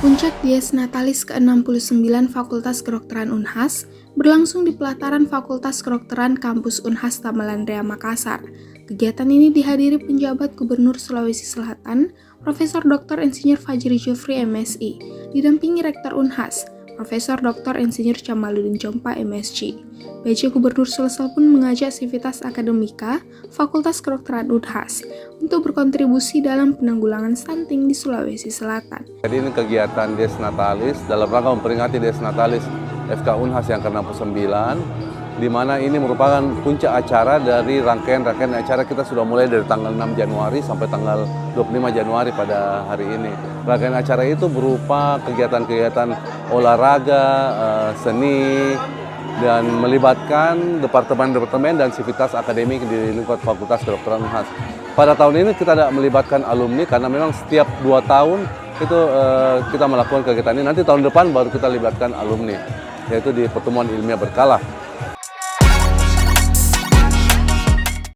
Puncak Dies Natalis ke-69 Fakultas Kedokteran Unhas berlangsung di pelataran Fakultas Kedokteran Kampus Unhas Tamalandrea Makassar. Kegiatan ini dihadiri penjabat Gubernur Sulawesi Selatan, Profesor Dr. Insinyur Fajri Jufri MSI, didampingi Rektor Unhas, Profesor Dr. Insinyur Jamaluddin Jompa MSc. PJ Gubernur Sulsel pun mengajak sivitas akademika Fakultas Kedokteran Unhas untuk berkontribusi dalam penanggulangan stunting di Sulawesi Selatan. Jadi ini kegiatan Dies Natalis dalam rangka memperingati Dies Natalis FK Unhas yang ke-69, di mana ini merupakan puncak acara dari rangkaian acara. Kita sudah mulai dari tanggal 6 Januari sampai tanggal 25 Januari pada hari ini. Rangkaian acara itu berupa kegiatan-kegiatan olahraga, seni, dan melibatkan departemen-departemen dan sivitas akademik di lingkup Fakultas Kedokteran Unhas. Pada tahun ini kita tidak melibatkan alumni karena memang setiap 2 tahun itu kita melakukan kegiatan ini. Nanti tahun depan baru kita libatkan alumni, yaitu di pertemuan ilmiah berkala.